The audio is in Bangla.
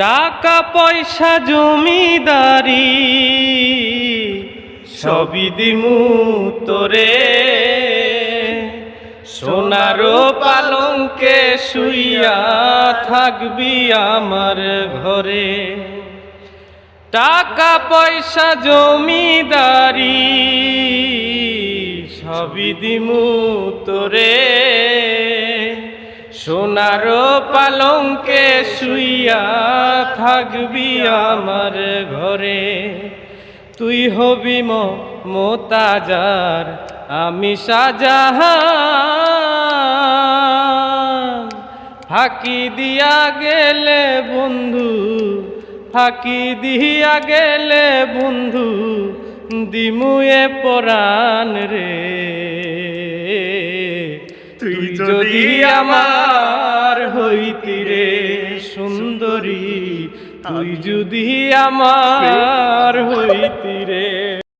টাকা পয়সা জমিদারি সবই দিমু তোরে, সোনার পালঙ্কে শুইয়া থাকবি আমার ঘরে। টাকা পয়সা জমিদারি সবই দিমু তোরে, সোনার পালঙ্কে শুইয়া থাকবি আমার ঘরে। তুই হবি মোতাজার, আমি শাহজাহান। ফাঁকি দিয়া গেলে বন্ধু, ফাঁকি দিয়া গেলে বন্ধু, দিমুয়ে পরাণ রে। তুই যদি আমার হইতি রে সুন্দরী, তুই যদি আমার